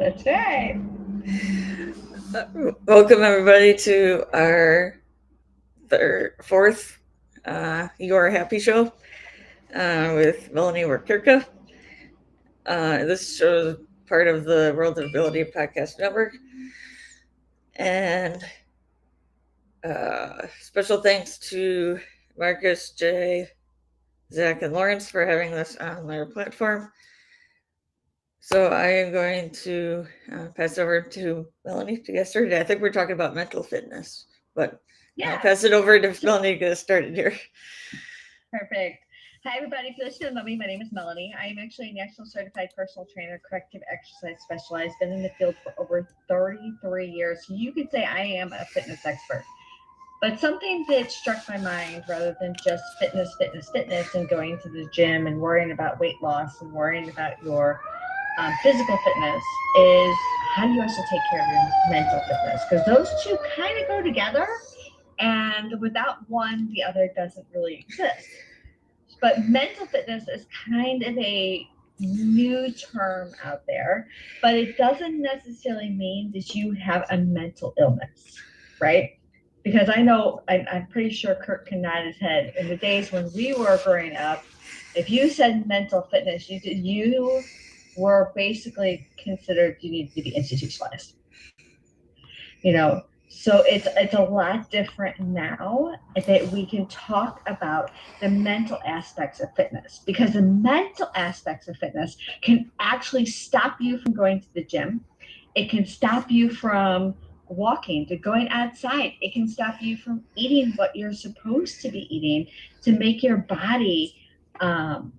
That's right. Welcome everybody to our fourth You Are Happy show with Melanie Workirka. This show is part of the World of Ability Podcast Network. And special thanks to Marcus, Jay, Zach, and Lawrence for having this on their platform. So I am going to pass over to Melanie to get started. I think we're talking about mental fitness, but I'll Yeah. pass it over to Melanie to get started here. Perfect. Hi, everybody. If you listen to me, my name is Melanie. I am actually a national certified personal trainer, corrective exercise specialized. Been in the field for over 33 years. So you could say I am a fitness expert. But something that struck my mind rather than just fitness, and going to the gym and worrying about weight loss and worrying about your physical fitness is how do you also take care of your mental fitness? Because those two kind of go together, and without one, the other doesn't really exist. But mental fitness is kind of a new term out there, but it doesn't necessarily mean that you have a mental illness, right? Because I know, I'm pretty sure Kurt can nod his head. In the days when we were growing up, if you said mental fitness, you were basically considered you needed to be institutionalized. You know, so it's a lot different now that we can talk about the mental aspects of fitness, because the mental aspects of fitness can actually stop you from going to the gym. It can stop you from walking, to going outside. It can stop you from eating what you're supposed to be eating to make your body um,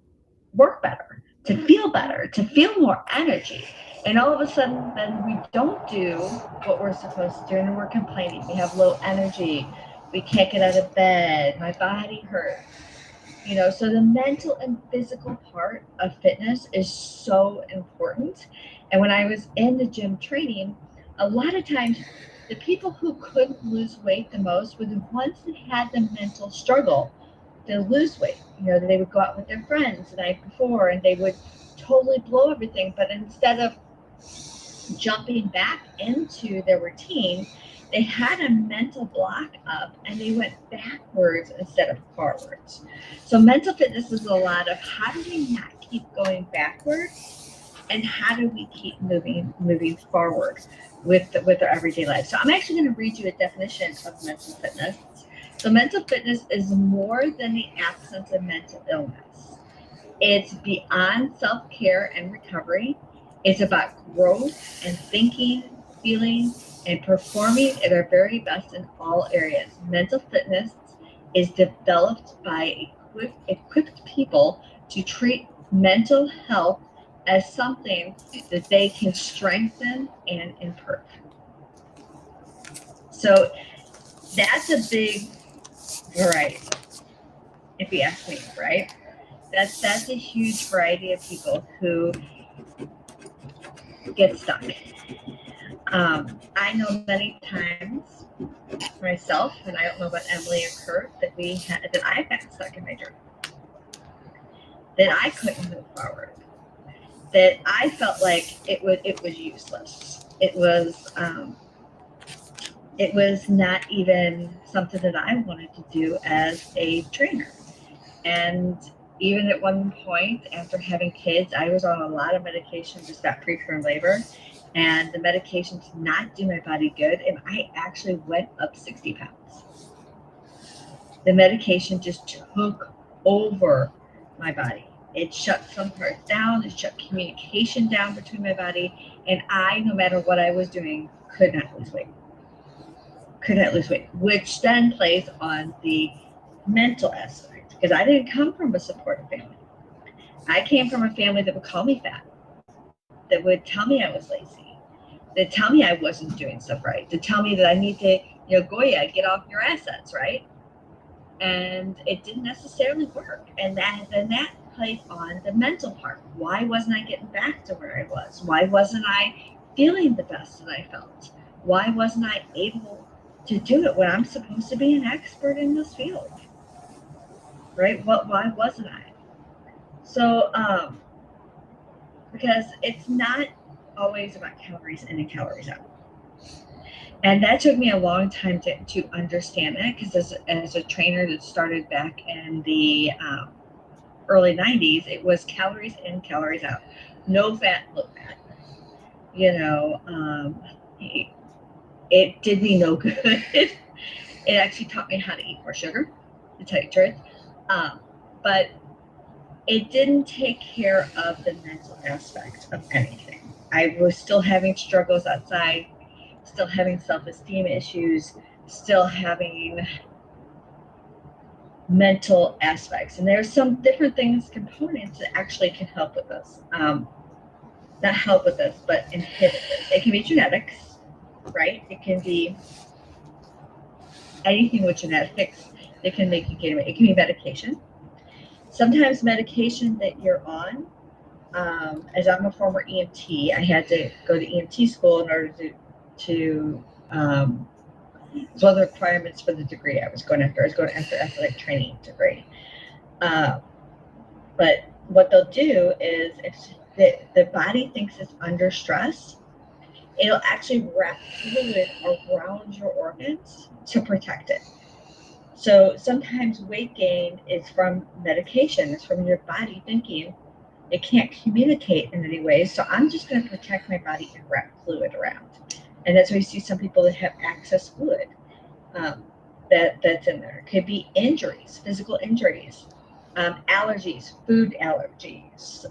work better, to feel better, to feel more energy. And all of a sudden, then we don't do what we're supposed to do, and we're complaining. We have low energy. We can't get out of bed. My body hurts. So the mental and physical part of fitness is so important. And when I was in the gym training, a lot of times the people who couldn't lose weight the most were the ones that had the mental struggle to lose weight. They would go out with their friends the night before and they would totally blow everything. But instead of jumping back into their routine, they had a mental block up and they went backwards instead of forwards. So mental fitness is a lot of how do we not keep going backwards, and how do we keep moving forward with our everyday life. So I'm actually going to read you a definition of mental fitness. So mental fitness is more than the absence of mental illness. It's beyond self-care and recovery. It's about growth and thinking, feeling, and performing at our very best in all areas. Mental fitness is developed by equipped people to treat mental health as something that they can strengthen and improve. So that's a big variety, if you ask me, right? That's a huge variety of people who get stuck. I know many times myself, and I don't know about Emily or Kurt, that I've gotten stuck in my journey, that I couldn't move forward, that I felt like it was useless. It was not even something that I wanted to do as a trainer. And even at one point, after having kids, I was on a lot of medication, just got preterm labor, and the medication did not do my body good, and I actually went up 60 pounds. The medication just took over my body. It shut some parts down, it shut communication down between my body, and I, no matter what I was doing, could not lose weight. Could not lose weight, which then plays on the mental aspect, because I didn't come from a supportive family. I came from a family that would call me fat, that would tell me I was lazy, that tell me I wasn't doing stuff right, to tell me that I need to, Goya, get off your assets, right? And it didn't necessarily work. And that plays on the mental part. Why wasn't I getting back to where I was? Why wasn't I feeling the best that I felt? Why wasn't I able to do it when I'm supposed to be an expert in this field? Right? Why wasn't I? So, because it's not always about calories in and calories out. And that took me a long time to understand that, because as a trainer that started back in the early 90s, it was calories in, calories out. No fat, low fat. You know, it did me no good. It actually taught me how to eat more sugar, to tell you the truth. But it didn't take care of the mental aspect of anything. I was still having struggles outside, still having self-esteem issues, still having mental aspects. And there's some different things, components that actually can help with this. Not help with this, but inhibit this. It can be genetics, right? It can be anything with genetics that can make you gain weight. It can be medication. Sometimes medication that you're on, as I'm a former EMT, I had to go to EMT school in order to it's one of the requirements for the degree I was going after. I was going after athletic training degree. But what they'll do is, if the body thinks it's under stress, it'll actually wrap fluid around your organs to protect it. So sometimes weight gain is from medication. It's from your body thinking it can't communicate in any way. So I'm just going to protect my body and wrap fluid around. And that's why you see some people that have excess fluid that's in there. It could be injuries, physical injuries, allergies, food allergies,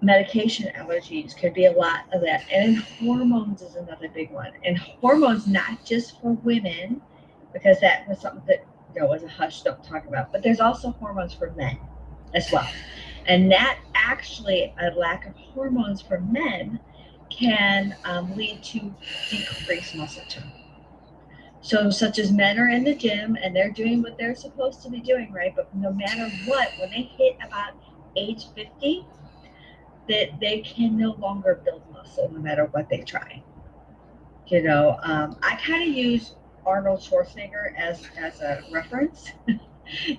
medication allergies. Could be a lot of that. And hormones is another big one. And hormones, not just for women, because that was something that was a hush, don't talk about, but there's also hormones for men as well. And that actually, a lack of hormones for men can lead to decreased muscle tone. So, such as men are in the gym and they're doing what they're supposed to be doing, right? But no matter what, when they hit about age 50, that they can no longer build muscle no matter what they try. I kind of use Arnold Schwarzenegger as a reference,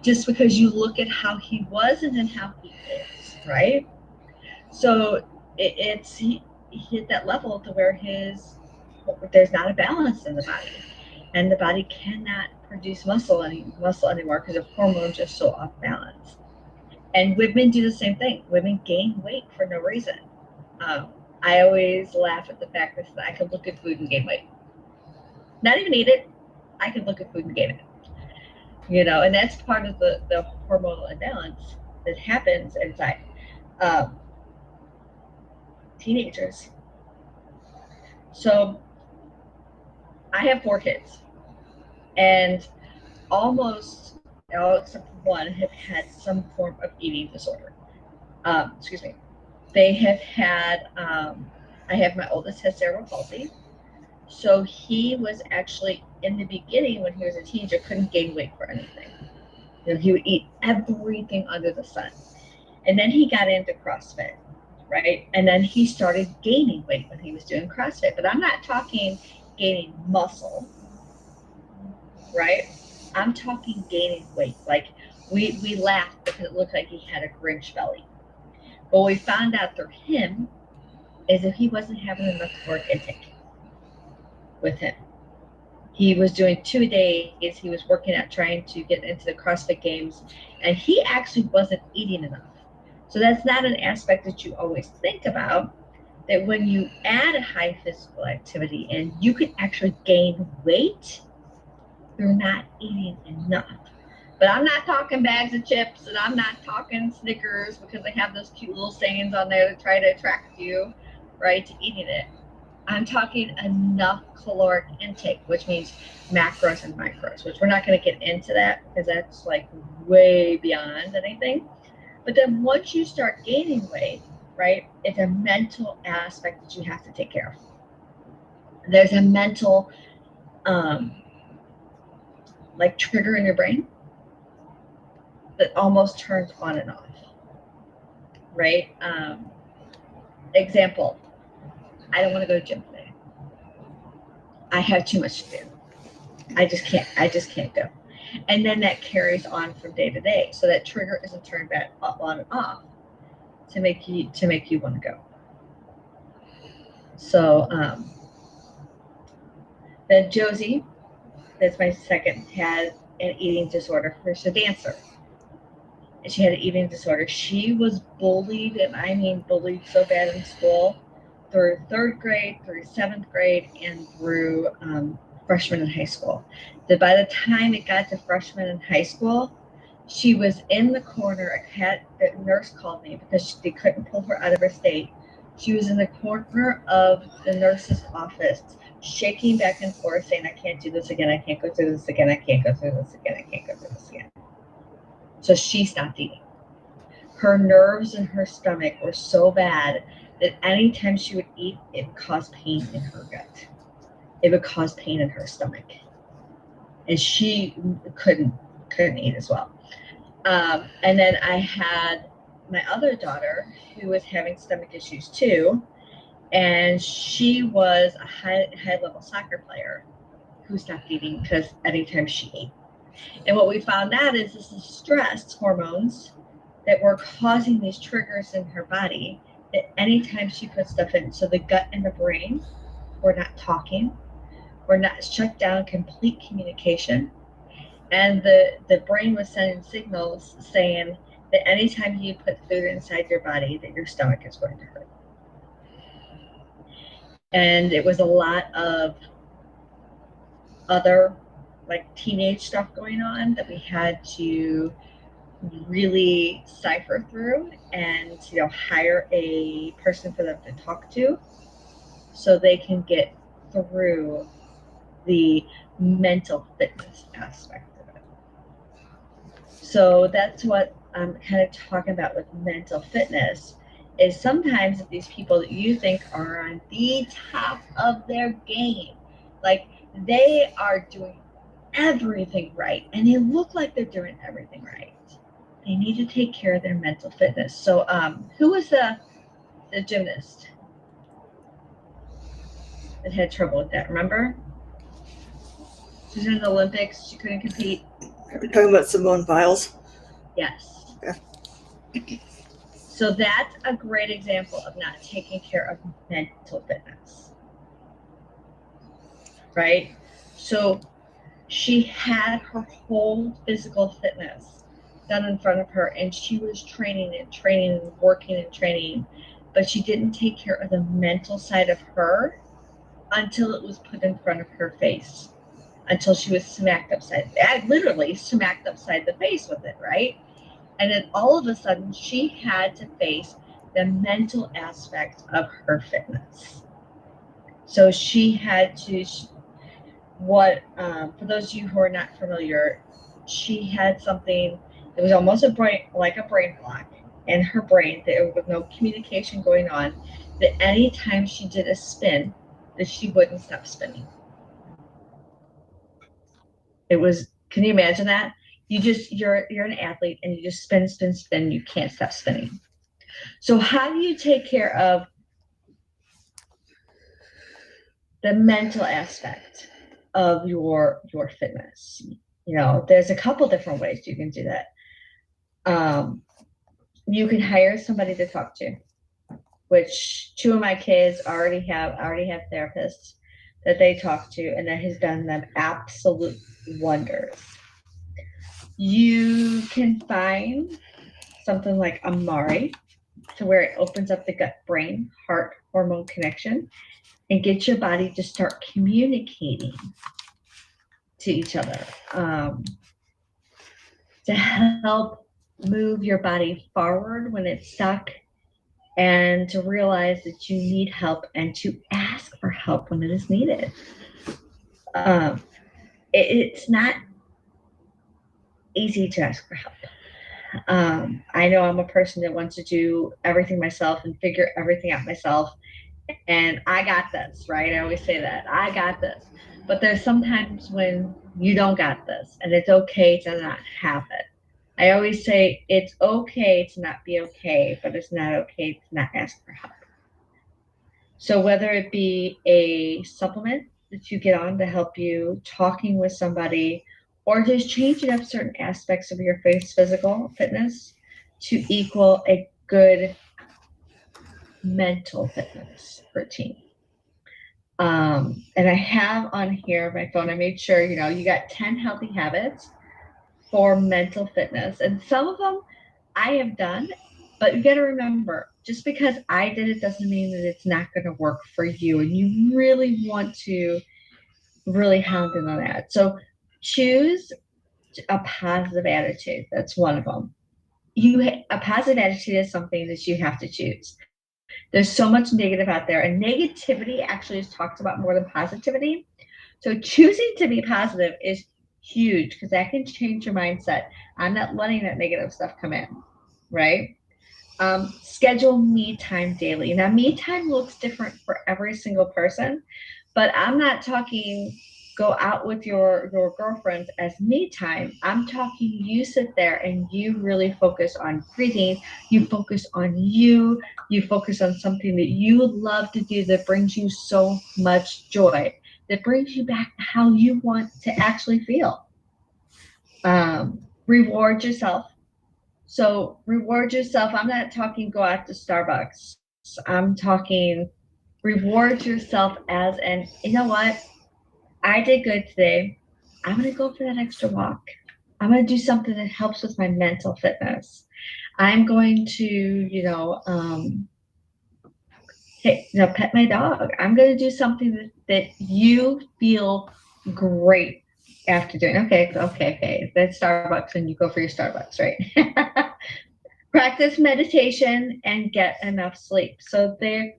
just because you look at how he was and then how he is, right? So he hit that level to where there's not a balance in the body, and the body cannot produce muscle anymore because the hormones are so off balance. And women do the same thing. Women gain weight for no reason. I always laugh at the fact that I can look at food and gain weight. Not even eat it. I can look at food and gain it. And that's part of the hormonal imbalance that happens inside teenagers. So I have 4 kids, and almost all except one have had some form of eating disorder. Excuse me. They have had, I have my oldest has cerebral palsy. So he was actually, in the beginning when he was a teenager, couldn't gain weight for anything. He would eat everything under the sun. And then he got into CrossFit, right? And then he started gaining weight when he was doing CrossFit. But I'm not talking gaining muscle, right? I'm talking gaining weight. Like we laughed because it looked like he had a Grinch belly. But what we found out through him is that he wasn't having enough caloric intake with him. He was doing 2 days. He was working out, trying to get into the CrossFit games, and he actually wasn't eating enough. So that's not an aspect that you always think about, that when you add a high physical activity and you can actually gain weight, you're not eating enough. But I'm not talking bags of chips, and I'm not talking Snickers, because they have those cute little sayings on there to try to attract you, right, to eating it. I'm talking enough caloric intake, which means macros and micros, which we're not going to get into that because that's like way beyond anything. But then once you start gaining weight, right, it's a mental aspect that you have to take care of. There's a mental like trigger in your brain that almost turns on and off, right? Example, I don't want to go to gym today. I have too much to do. I just can't go. And then that carries on from day to day. So that trigger isn't turned back on and off. to make you want to go. So then Josie, that's my second, had an eating disorder. She's a dancer. And she had an eating disorder. She was bullied, and I mean bullied so bad in school, through third grade, through seventh grade, and through freshman in high school. That by the time it got to freshman in high school, she was in the corner. The nurse called me because they couldn't pull her out of her state. She was in the corner of the nurse's office, shaking back and forth, saying, I can't do this again. I can't go through this again. I can't go through this again. I can't go through this again. So she stopped eating. Her nerves in her stomach were so bad that anytime she would eat, it would cause pain in her gut. It would cause pain in her stomach. And she couldn't eat as well. And then I had my other daughter who was having stomach issues too. And she was a high level soccer player who stopped eating because anytime she ate. And what we found out is this is stress hormones that were causing these triggers in her body that anytime she put stuff in. So the gut and the brain were not talking, were not shut down complete communication. And the brain was sending signals saying that anytime you put food inside your body, that your stomach is going to hurt. And it was a lot of other like teenage stuff going on that we had to really cipher through and hire a person for them to talk to so they can get through the mental fitness aspect of it. So that's what I'm kind of talking about with mental fitness, is sometimes these people that you think are on the top of their game, like they are doing everything right and they look like they're doing everything right, they need to take care of their mental fitness. So who was the gymnast that had trouble with that? Remember? She was in the Olympics. She couldn't compete. Are we talking about Simone Biles? Yes. Yeah. So that's a great example of not taking care of mental fitness. Right? So she had her whole physical fitness done in front of her, and she was training and working and training, but she didn't take care of the mental side of her until it was put in front of her face, until she was smacked upside the face with it, right? And then all of a sudden she had to face the mental aspect of her fitness. So she had to, for those of you who are not familiar, she had something that was almost a brain block in her brain. There was no communication going on, that anytime she did a spin, that she wouldn't stop spinning. It was, can you imagine that? You're an athlete and you just spin, you can't stop spinning. So how do you take care of the mental aspect of your fitness? There's a couple different ways you can do that. You can hire somebody to talk to, which two of my kids already have therapists that they talk to, and that has done them absolute wonders. You can find something like Amari, to where it opens up the gut brain heart hormone connection and get your body to start communicating to each other, to help move your body forward when it's stuck, and to realize that you need help and to ask for help when it is needed. It's not easy to ask for help. I know I'm a person that wants to do everything myself and figure everything out myself, and I got this, right? I always say that, I got this. But there's sometimes when you don't got this, and it's okay to not have it. I always say it's okay to not be okay, but it's not okay to not ask for help. So whether it be a supplement that you get on to help you, talking with somebody, or just changing up certain aspects of your physical fitness to equal a good mental fitness routine. And I have on here my phone, I made sure, you got 10 healthy habits for mental fitness. And some of them I have done, but you got to remember, just because I did it doesn't mean that it's not going to work for you. And you really want to really hound in on that. So choose a positive attitude. That's one of them. A positive attitude is something that you have to choose. There's so much negative out there, and negativity actually is talked about more than positivity. So choosing to be positive is huge because that can change your mindset. I'm not letting that negative stuff come in, right? Schedule me time daily. Now, me time looks different for every single person, but I'm not talking go out with your girlfriends as me time. I'm talking you sit there and you really focus on breathing. You focus on you. You focus on something that you love to do that brings you so much joy, that brings you back to how you want to actually feel. Reward yourself. So reward yourself. I'm not talking go out to Starbucks. I'm talking reward yourself as an, you know what? I did good today. I'm going to go for that extra walk. I'm going to do something that helps with my mental fitness. I'm going to, pet my dog. I'm going to do something that you feel great after doing. Okay. That's Starbucks and you go for your Starbucks, right? Practice meditation and get enough sleep. So they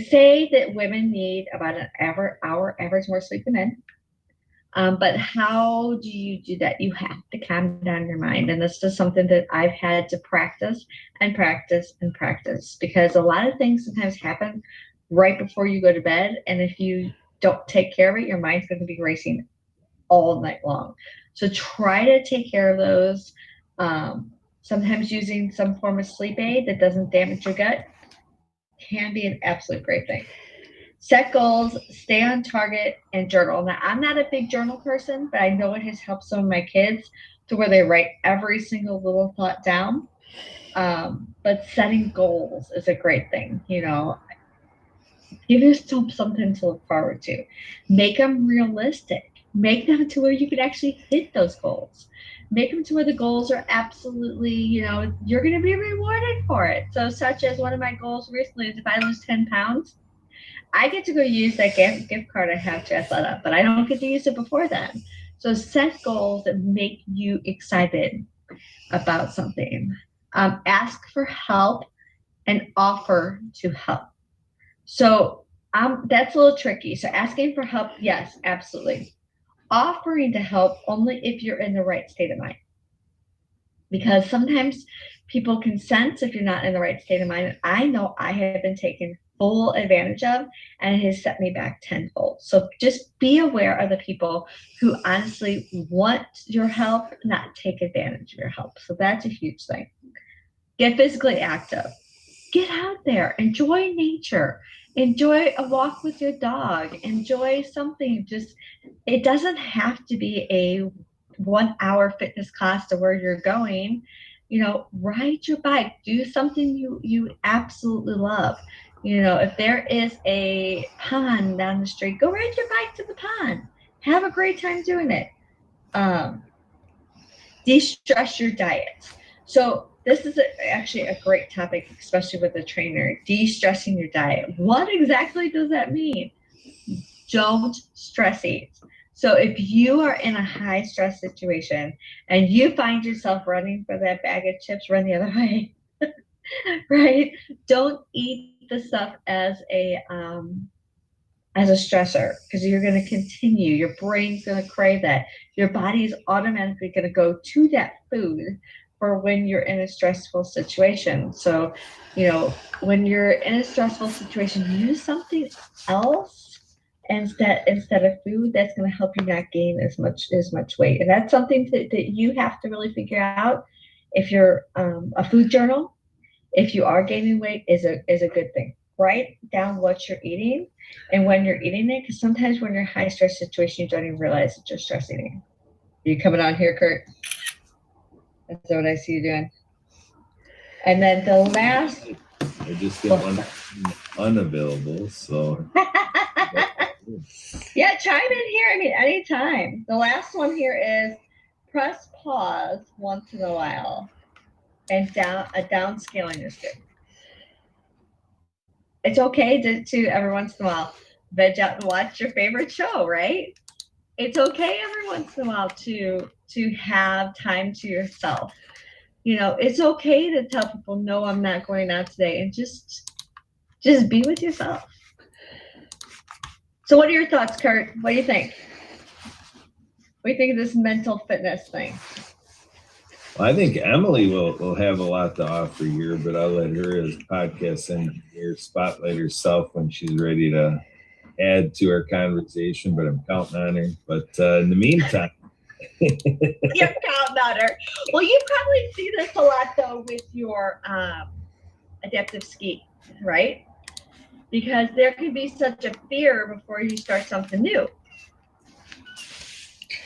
say that women need about an hour average more sleep than men. But how do you do that? You have to calm down your mind. And this is something that I've had to practice and practice and practice, because a lot of things sometimes happen right before you go to bed. And if you don't take care of it, your mind's going to be racing all night long. So try to take care of those. Sometimes using some form of sleep aid that doesn't damage your gut can be an absolute great thing. Set goals, stay on target, and journal. Now, I'm not a big journal person, but I know it has helped some of my kids to where they write every single little thought down. But setting goals is a great thing. Give yourself something to look forward to. Make them realistic. Make them to where you can actually hit those goals. Make them to where the goals are absolutely, you're going to be rewarded for it. So, such as one of my goals recently is if I lose 10 pounds, I get to go use that gift card I have to Athleta, but I don't get to use it before then. So set goals that make you excited about something. Ask for help and offer to help. So that's a little tricky. So asking for help, yes, absolutely. Offering to help only if you're in the right state of mind. Because sometimes people can sense if you're not in the right state of mind. I know I have been taken full advantage of, and it has set me back tenfold. So just be aware of the people who honestly want your help, not take advantage of your help. So that's a huge thing. Get physically active. Get out there. Enjoy nature. Enjoy a walk with your dog. Enjoy something. It doesn't have to be a 1 hour fitness class to where you're going. Ride your bike. Do something you absolutely love. If there is a pond down the street, go ride your bike to the pond. Have a great time doing it. De-stress your diet. So this is actually a great topic, especially with a trainer. De-stressing your diet. What exactly does that mean? Don't stress eat. So if you are in a high stress situation and you find yourself running for that bag of chips, run the other way. Right? Don't eat the stuff as a stressor, because you're going to continue. Your brain's going to crave that. Your body is automatically going to go to that food for when you're in a stressful situation. So, when you're in a stressful situation, use something else instead of food that's going to help you not gain as much weight. And that's something that you have to really figure out. If you're a food journal, if you are gaining weight, is a good thing. Write down what you're eating and when you're eating it, because sometimes when you're in a high stress situation, you don't even realize that you're stress eating. Are you coming on here, Kurt? That's what I see you doing. And then the last. I just get one. unavailable. So Yeah, chime in here. I mean, anytime. The last one here is press pause once in a while and downscaling is good. It's okay to every once in a while veg out and watch your favorite show, right? It's okay every once in a while to have time to yourself. You know, it's okay to tell people, no, I'm not going out today, and just be with yourself. So what are your thoughts, Kurt? What do you think? What do you think of this mental fitness thing? well, I think Emily will have a lot to offer here, but I'll let her as podcast engineer spotlight herself when she's ready to add to our conversation. But I'm counting on her. But in the meantime, You're counting on her. Well, you probably see this a lot though with your adaptive ski, right? Because there can be such a fear before you start something new.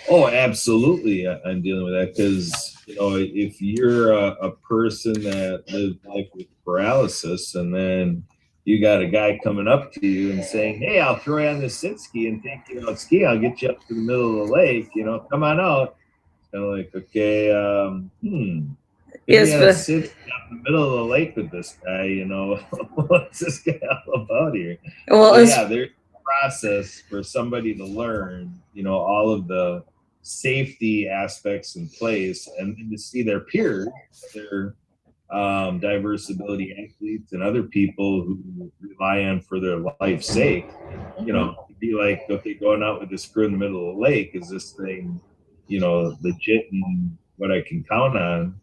oh, absolutely, I'm dealing with that because if you're a person that lives life with paralysis, and then you got a guy coming up to you and saying, "Hey, I'll throw you on this sit ski and take you out ski. I'll get you up to the middle of the lake. Come on out." Kind of like, okay, maybe Yes, I but sit in the middle of the lake with this guy. What's this guy all about here? well, So it's yeah, there's a process for somebody to learn, all of the safety aspects in place, and then to see their peers, their diverse ability athletes, and other people who rely on for their life's sake. Be like, okay, going out with this crew in the middle of the lake, is this thing, legit and what I can count on?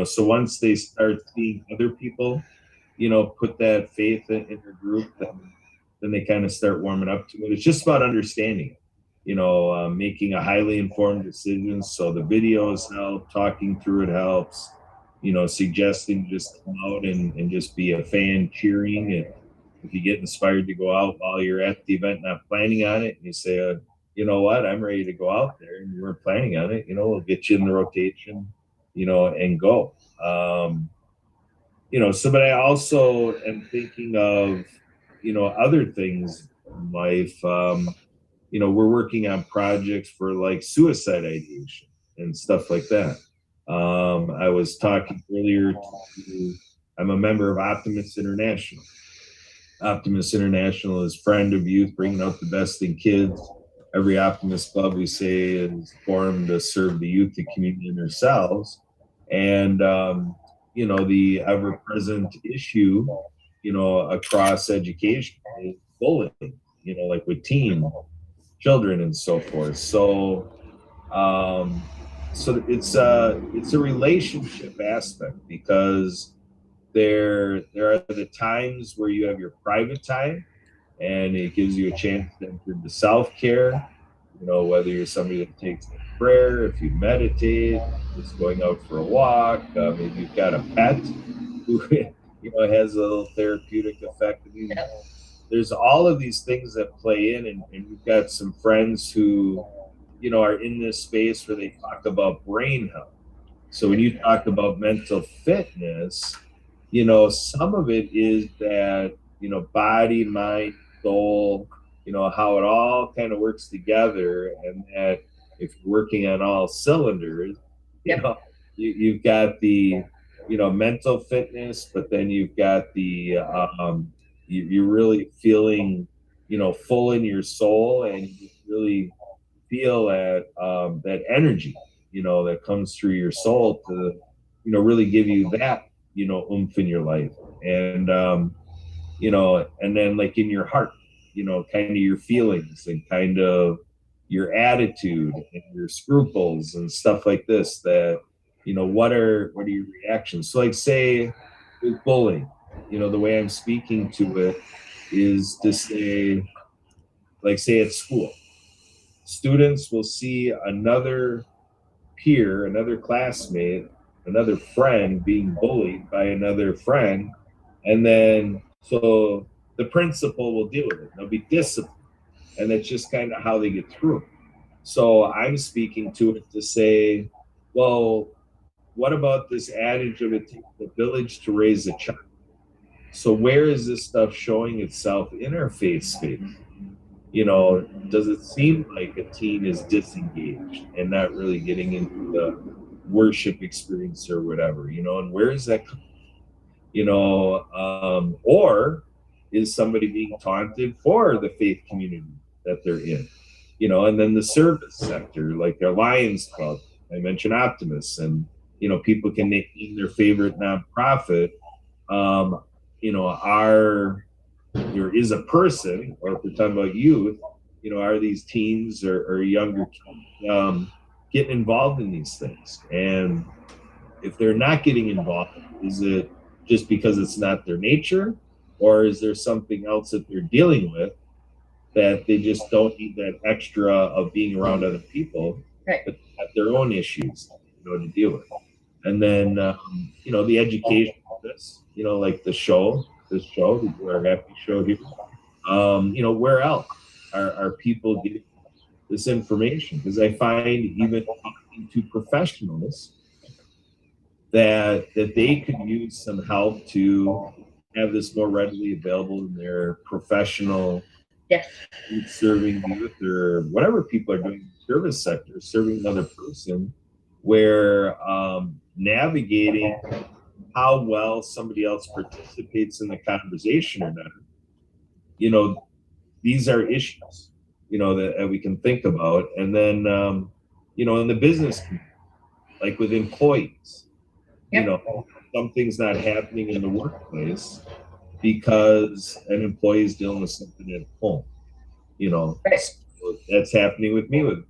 So once they start seeing other people, put that faith in their group, then they kind of start warming up to it. It's just about understanding, making a highly informed decision. So the videos help, talking through it helps, suggesting just come out and just be a fan cheering. And if you get inspired to go out while you're at the event, not planning on it, and you say, you know what, I'm ready to go out there, and you weren't planning on it, we'll get you in the rotation, and go. But I also am thinking of, other things in life. We're working on projects for like suicide ideation and stuff like that. I was talking earlier to, I'm a member of Optimist International. Optimist International is friend of youth, bringing out the best in kids. Every Optimist Club, we say, is formed to serve the youth, the community, and themselves. And the ever-present issue, across education is bullying. Like with teen children and so forth. So it's a relationship aspect, because there are the times where you have your private time, and it gives you a chance to enter into self-care, whether you're somebody that takes prayer, if you meditate, just going out for a walk, maybe you've got a pet who has a little therapeutic effect. I mean, there's all of these things that play in, and we've got some friends who are in this space where they talk about brain health. So when you talk about mental fitness, some of it is that, body, mind, soul, how it all kind of works together. And that if you're working on all cylinders, you've got the, mental fitness, but then you've got the, you're really feeling, full in your soul, and you really feel that energy, that comes through your soul to, really give you that, oomph in your life. And, and then like in your heart, kind of your feelings and kind of your attitude and your scruples and stuff like this, that, what are your reactions? So like say with bullying, the way I'm speaking to it is to say, like say at school, students will see another peer, another classmate, another friend being bullied by another friend. And then, so the principal will deal with it. They'll be disciplined. And that's just kind of how they get through it. So I'm speaking to it to say, well, what about this adage of it takes a village to raise a child? So where is this stuff showing itself in our faith space? Does it seem like a teen is disengaged and not really getting into the worship experience or whatever, and where is that, or is somebody being taunted for the faith community that they're in, and then the service sector, like their Lions Club, I mentioned Optimists, and, people can name their favorite nonprofit, there is a person, or if we're talking about youth, are these teens or younger kids getting involved in these things? And if they're not getting involved, is it just because it's not their nature, or is there something else that they're dealing with that they just don't need that extra of being around other people, right, but have their own issues, to deal with? And then, the education of this, like this show, our happy show here, where else are people getting this information? Because I find even talking to professionals that they could use some help to have this more readily available in their professional yes, serving youth or whatever people are doing in the service sector, serving another person, where navigating how well somebody else participates in the conversation or not. These are issues, that we can think about. And then, in the business community, like with employees, yep, something's not happening in the workplace because an employee is dealing with something at home, right, so that's happening with me and,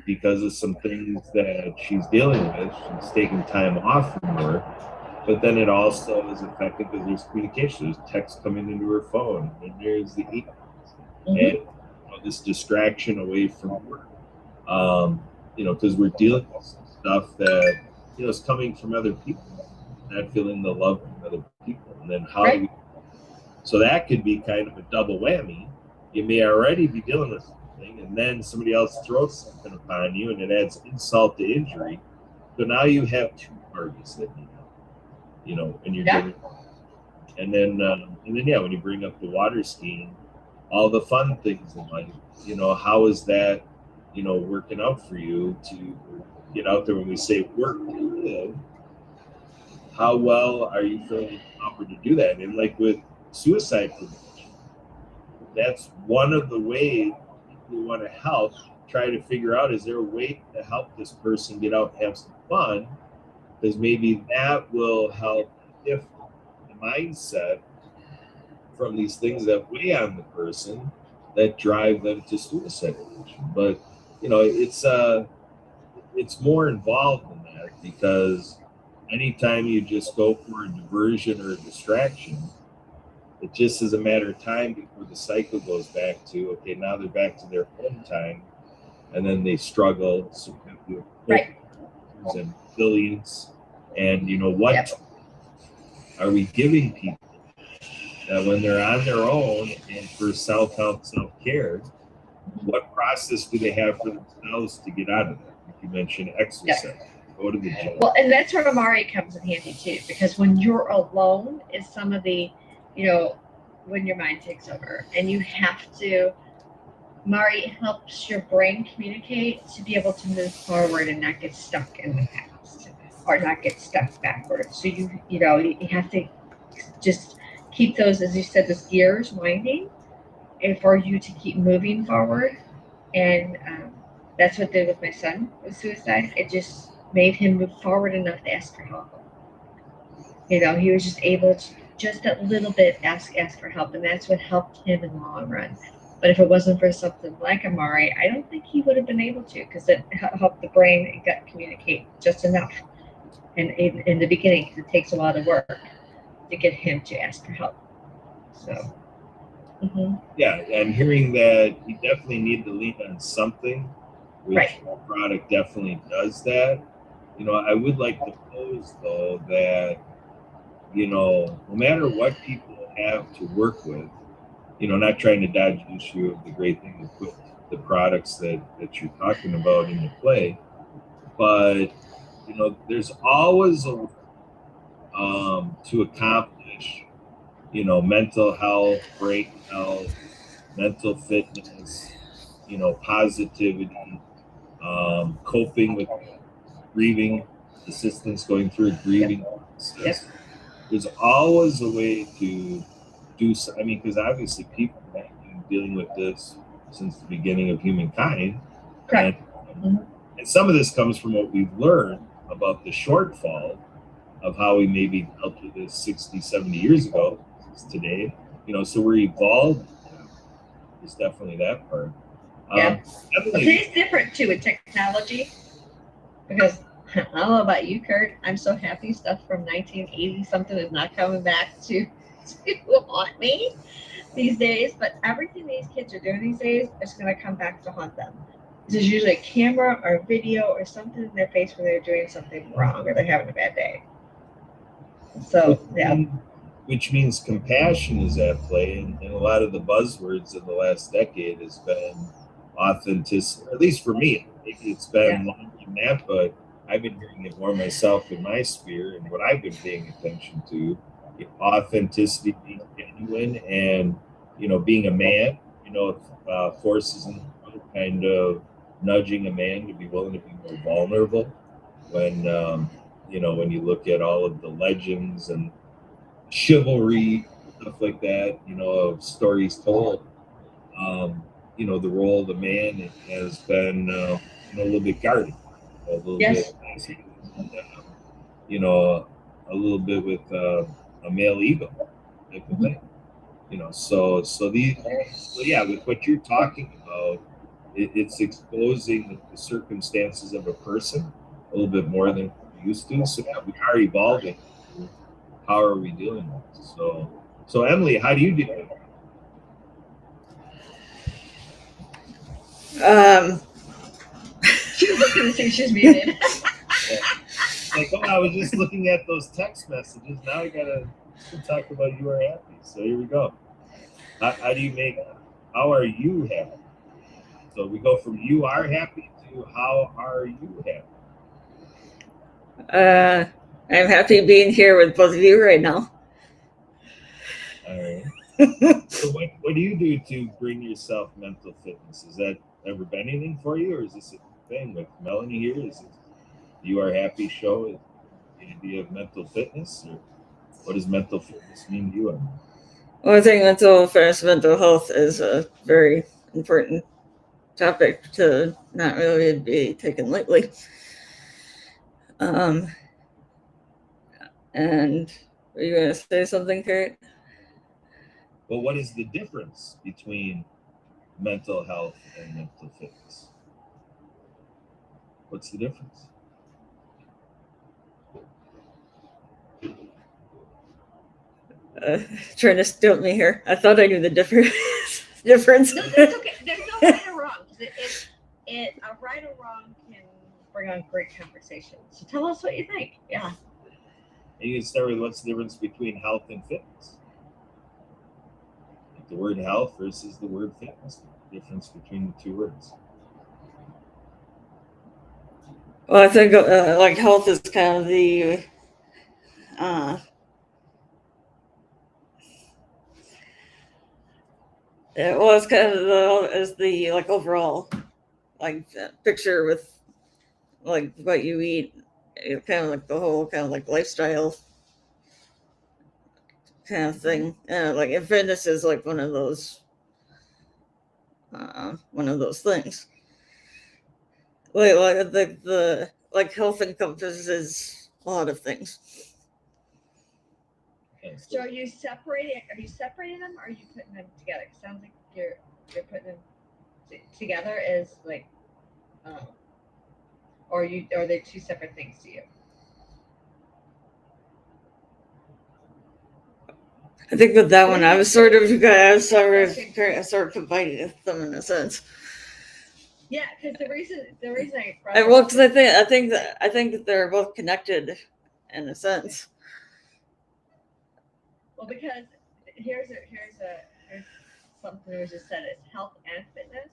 because of some things that she's dealing with, she's taking time off from work. But then it also is affected because there's communication, there's text coming into her phone, and there's the emails, and this distraction away from work. Because we're dealing with some stuff that is coming from other people, not feeling the love from other people, and then how do we? So that could be kind of a double whammy. You may already be dealing with something, and then somebody else throws something upon you, and it adds insult to injury. So now you have two parties that need help, and you're getting, and then when you bring up the water skiing, all the fun things in life, how is that, working out for you to get out there? When we say work to live, how well are you feeling empowered to do that? And like with suicide prevention, that's one of the ways we want to help try to figure out, is there a way to help this person get out and have some fun? Because maybe that will help shift the mindset from these things that weigh on the person that drive them to suicide prevention. But it's more involved than that, because anytime you just go for a diversion or a distraction, it just is a matter of time before the cycle goes back to, okay, now they're back to their home time, and then they struggle. So right, and affiliates, and what are we giving people that when they're on their own and for self-help, self-care, what process do they have for themselves to get out of that? Like you mentioned, exercise, go to the gym. Well, and that's where Amari comes in handy too, because when you're alone is some of the, when your mind takes over, and you have to, Mari helps your brain communicate to be able to move forward and not get stuck in the past, or not get stuck backwards. So you have to just keep those, as you said, those gears winding, and for you to keep moving forward. And that's what did with my son with suicide. It just made him move forward enough to ask for help. He was just able to just a little bit ask for help, and that's what helped him in the long run. But if it wasn't for something like Amari, I don't think he would have been able to, because it helped the brain and gut communicate just enough. And in the beginning, because it takes a lot of work to get him to ask for help. So. Yeah, and hearing that you definitely need to lean on something, which the product definitely does that. I would like to pose, though, that, no matter what people have to work with, not trying to dodge the issue of the great thing to put the products that you're talking about into play, but, there's always a to accomplish much, mental health, brain health, mental fitness, positivity, coping with grieving, assistance going through grieving process. There's always a way to do so. I mean, because obviously people have been dealing with this since the beginning of humankind. Correct. And some of this comes from what we've learned about the shortfall of how we maybe dealt with this 60, 70 years ago today. So we're evolving. There's definitely that part. Yeah. Today's different too with technology, because I don't know about you, Kurt. I'm so happy stuff from 1980 something is not coming back to haunt me these days. But everything these kids are doing these days is going to come back to haunt them. There's usually a camera or a video or something in their face where they're doing something wrong or they're having a bad day. So, yeah. Which means compassion is at play, and a lot of the buzzwords in the last decade has been authenticity, at least for me. Maybe it's been longer than that, but I've been hearing it more myself in my sphere, and what I've been paying attention to, authenticity, being genuine, and being a man. Forces and kind of nudging a man to be willing to be more vulnerable. When when you look at all of the legends and chivalry, stuff like that, of stories told, the role of the man has been a little bit guarded, a little bit, a little bit with a male ego type of thing. So with what you're talking about, it's exposing the circumstances of a person a little bit more than we used to. So we are evolving. How are we dealing with it? So Emily, how do you deal with it? She's looking to see if she's muted. I was just looking at those text messages. Now I gotta talk about you are happy. So here we go. How are you happy? So we go from you are happy to how are you happy? I'm happy being here with both of you right now. All right. So what do you do to bring yourself mental fitness? Has that ever been anything for you, or is this a thing with Melanie here? Is it you are happy show? Is the idea of mental fitness, or what does mental fitness mean to you? Well, I think mental health is a very important topic to not really be taken lightly. And are you going to say something, Kurt? Well, what is the difference between mental health and mental fitness? What's the difference? Trying to stump me here. I thought I knew the difference. No, that's okay. There's no right or wrong. A right or wrong can bring on great conversation. So tell us what you think. Yeah. And you can start with what's the difference between health and fitness. Like the word health versus the word fitness. The difference between the two words. Well, I think like health is kind of the it's kind of the like overall like picture with like what you eat, kind of like the whole kind of like lifestyle kind of thing. Like and fitness is like one of those things. Like the like health encompasses a lot of things. So are you separating them, or are you putting them together? It sounds like you're putting them together as like, or are they two separate things to you? I think with that one, I was sort of combining them in a sense. Yeah, because the reason because I think that they're both connected in a sense. Well, because here's something that was just said: it's health and fitness,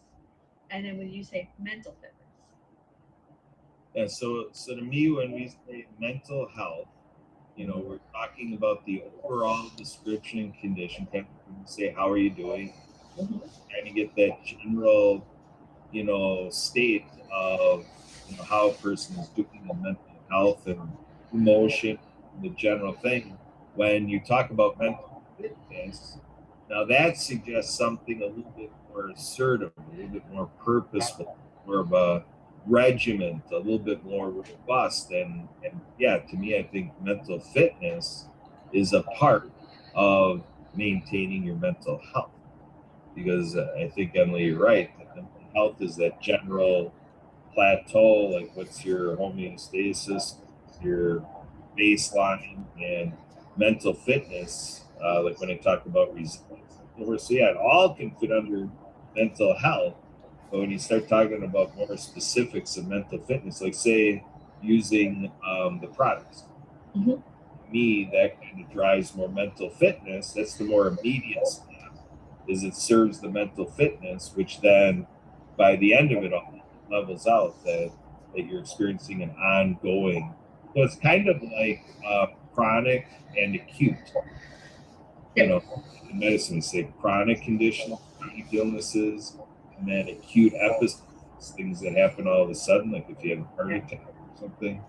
and then when you say mental fitness. Yeah. So to me, when we say mental health, we're talking about the overall description and condition. Kind of say, how are you doing? Mhm. Trying to get that general, state of how a person is doing in mental health and emotion, the general thing. When you talk about mental fitness, now that suggests something a little bit more assertive, a little bit more purposeful, more of a regiment, a little bit more robust. And yeah, to me, I think mental fitness is a part of maintaining your mental health, because I think, Emily, you're right. Mental health is that general plateau, like what's your homeostasis, your baseline, and mental fitness, like when I talk about resilience. So yeah, it all can fit under mental health. But when you start talking about more specifics of mental fitness, like say using the products, Mhm. me, that kind of drives more mental fitness. That's the more immediate step, is it serves the mental fitness, which then by the end of it all levels out that you're experiencing an ongoing. So it's kind of like chronic and acute. Yep. In medicine, say chronic conditions, chronic illnesses, and then acute episodes, things that happen all of a sudden, like if you have a heart attack or something.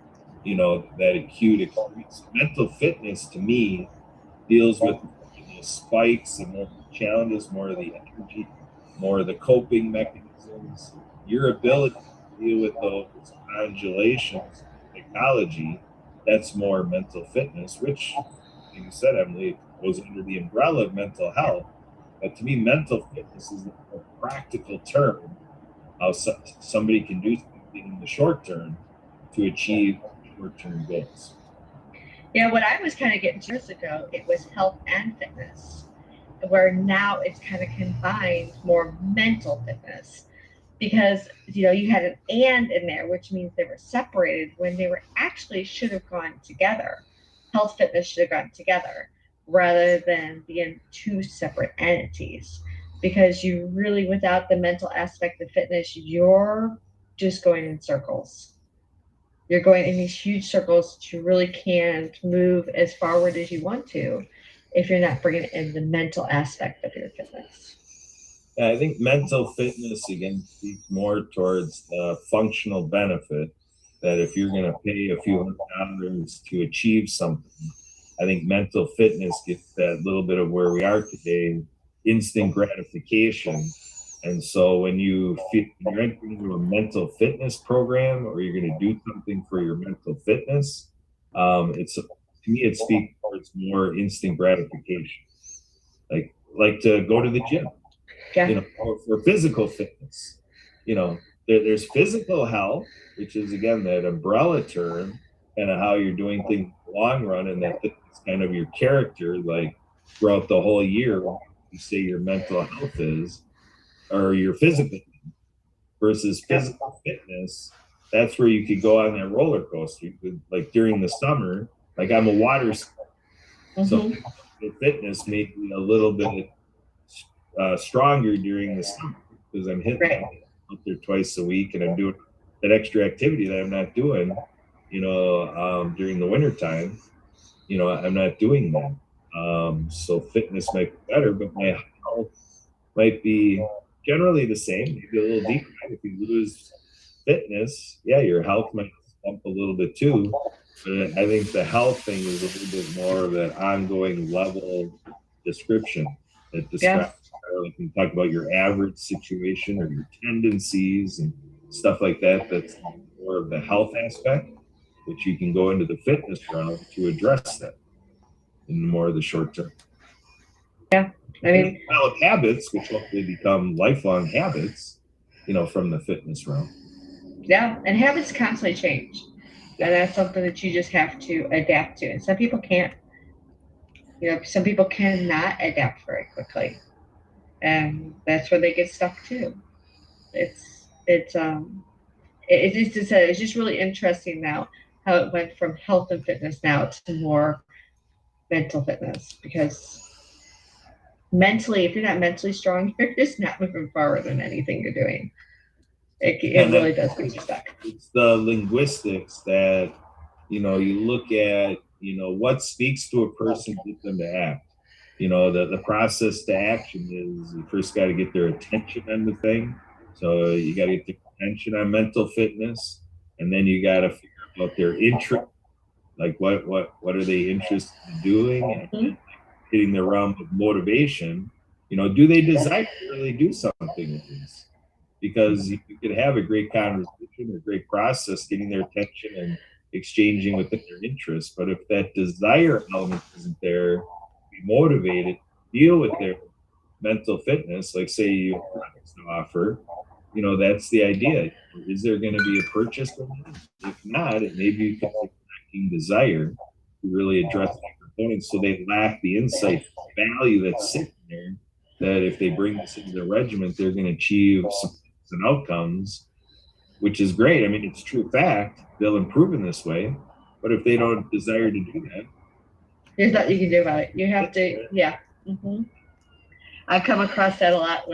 That acute experience. Mental fitness, to me, deals with the spikes and more challenges, more of the energy, more of the coping mechanisms, your ability to deal with those undulations, psychology. That's more mental fitness, which, like you said, Emily, goes under the umbrella of mental health. But to me, mental fitness is a more practical term, how somebody can do something in the short term to achieve short-term goals. Yeah, what I was kind of getting to years ago, it was health and fitness, where now it's kind of combined more mental fitness because you had an and in there, which means they were separated when they were actually should have gone together. Health fitness should have gone together rather than being two separate entities. Because you really, without the mental aspect of fitness, you're just going in circles. You're going in these huge circles that you really can't move as forward as you want to if you're not bringing in the mental aspect of your fitness. Yeah, I think mental fitness again speaks more towards the functional benefit, that if you're going to pay a few $100 to achieve something, I think mental fitness gets that little bit of where we are today, instant gratification. And so when you're entering into a mental fitness program, or you're going to do something for your mental fitness, it's to me it speaks towards more instant gratification, like to go to the gym, Yeah. or for physical fitness. There's physical health, which is again that umbrella term, and how you're doing things in the long run, and that it's kind of your character, like throughout the whole year. You say your mental health is, or your physical, versus physical fitness. That's where you could go on that roller coaster. You could, like during the summer, like I'm a water skier, so fitness may be a little bit stronger during the summer because I'm hitting out there twice a week, and I'm doing that extra activity that I'm not doing, during the winter time. I'm not doing that. So fitness might be better, but my health might be generally the same, maybe a little deeper. If you lose fitness, yeah, your health might bump a little bit too. But I think the health thing is a little bit more of an ongoing level description that describes, like you talk about your average situation or your tendencies and stuff like that. That's more of the health aspect, which you can go into the fitness realm to address that in more of the short term. Yeah. I mean, develop habits, which hopefully become lifelong habits, from the fitness realm. yeah. And habits constantly change. And that's something that you just have to adapt to. And some people can't. Some people cannot adapt very quickly. And that's where they get stuck too. It's just really interesting now how it went from health and fitness now to more mental fitness, because mentally, if you're not mentally strong, you're just not moving forward in anything you're doing. It really does get you stuck. It's the linguistics that, you look at what speaks to a person to get them to act. The process to action is you first got to get their attention on the thing. So you got to get their attention on mental fitness, and then you got to figure out their interest, like what are they interested in doing, and then hitting the realm of motivation. Do they desire to really do something with this? Because you could have a great conversation, a great process, getting their attention and exchanging within their interests. But if that desire element isn't there, be motivated, deal with their mental fitness, like say you have products to offer, that's the idea. Is there going to be a purchase of it? If not, maybe you can take lacking desire to really address the components so they lack the insight value that's sitting there, that if they bring this into their regimen, they're going to achieve some outcomes, which is great. I mean, it's true fact. They'll improve in this way. But if they don't desire to do that, there's nothing you can do about it. You have to, yeah. I've come across that a lot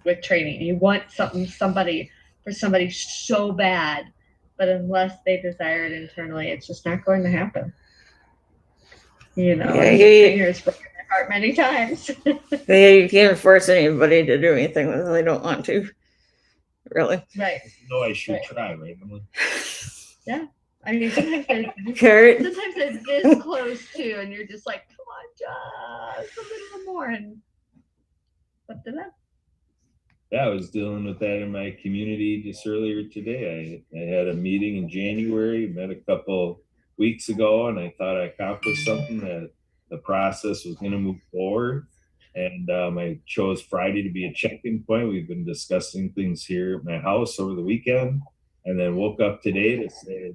with training. You want somebody so bad, but unless they desire it internally, it's just not going to happen. The trainer's broken my heart many times. Yeah, you can't force anybody to do anything that they don't want to. Really? Right. No, I should try, right? Yeah. I mean, sometimes Kurt. they're this close too, and you're just like, come on, just a little more, and what did that? Yeah, I was dealing with that in my community just earlier today. I had a meeting in January, met a couple weeks ago, and I thought I accomplished something, that the process was going to move forward. And I chose Friday to be a check-in point. We've been discussing things here at my house over the weekend, and then woke up today to say,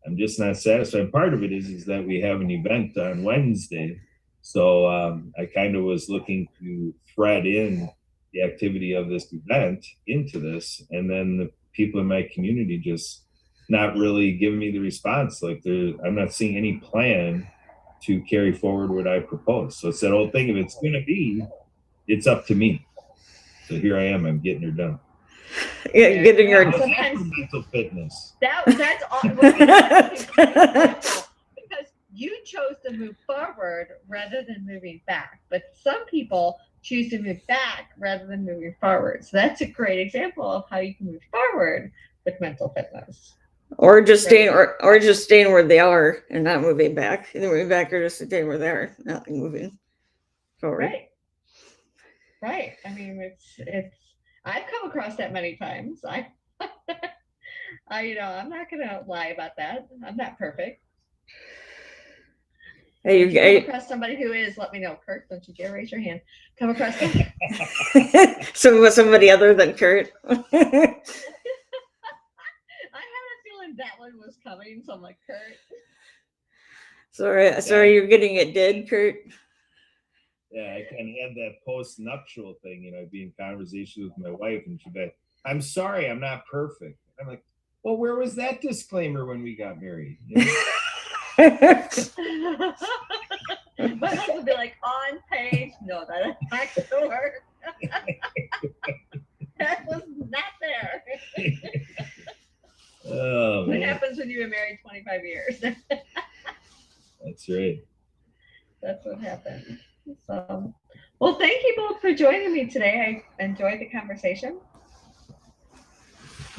I'm just not satisfied. Part of it is that we have an event on Wednesday. So I kind of was looking to thread in the activity of this event into this. And then the people in my community just not really giving me the response. Like I'm not seeing any plan to carry forward what I propose. So it's that old thing, if it's going to be, it's up to me. So here I am, I'm getting her done. Yeah, getting her mental fitness. That's all. Because you chose to move forward rather than moving back. But some people choose to move back rather than moving forward. So that's a great example of how you can move forward with mental fitness. Or just staying, or just staying where they are and not moving back. Either moving back or just staying where they are, not moving forward. Right. I mean, it's. I've come across that many times. I'm not gonna lie about that. I'm not perfect. Hey, if you come across somebody who is, let me know. Kurt, don't you dare raise your hand. Come across somebody other than Kurt. I had a feeling that one was coming, so I'm like, Kurt. Sorry, you're getting it dead, Kurt. Yeah, I kind of had that post-nuptial thing, be in conversation with my wife, and she'd be like, I'm sorry, I'm not perfect. I'm like, well, where was that disclaimer when we got married? My husband would be like, on page, no, that's not gonna work. That was not there. Oh, what happens when you've been married 25 years? That's right. That's what happened. So, well, thank you both for joining me today. I enjoyed the conversation.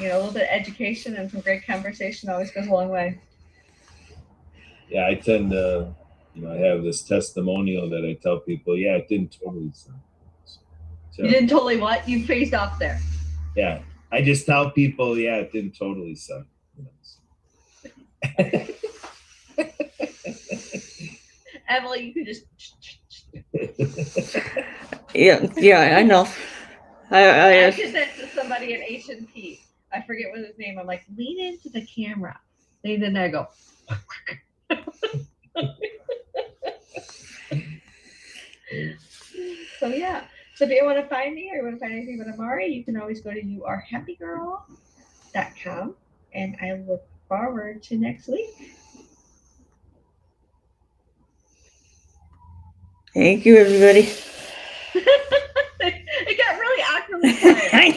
A little bit of education and some great conversation always goes a long way. Yeah, I tend to, I have this testimonial that I tell people, yeah, it didn't totally suck. So, you didn't totally what? You phased off there. Yeah, I just tell people, yeah, it didn't totally suck. Emily, you could just. Yeah, I know. I did that to somebody at H&P. I forget what his name. I'm like, lean into the camera. Lean in there, I go. So yeah. So if you want to find me or you want to find anything about Amari, you can always go to youarehappygirl.com, and I look forward to next week. Thank you, everybody. It got really awkwardly quiet. I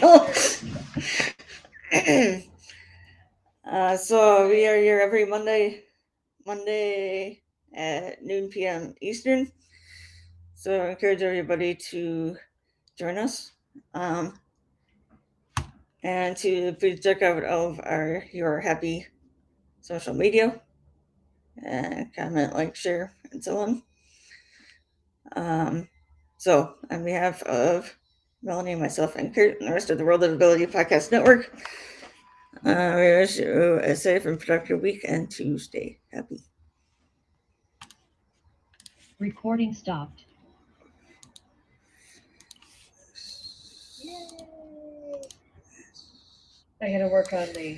know. So we are here every Monday at noon p.m. Eastern. So I encourage everybody to join us. And to please check out all of our Your Happy social media and comment, like, share, and so on. So on behalf of Melanie, myself, and Kurt, and the rest of the World of Ability Podcast Network, we wish you a safe and productive week and to stay happy. Recording stopped. I gotta work on the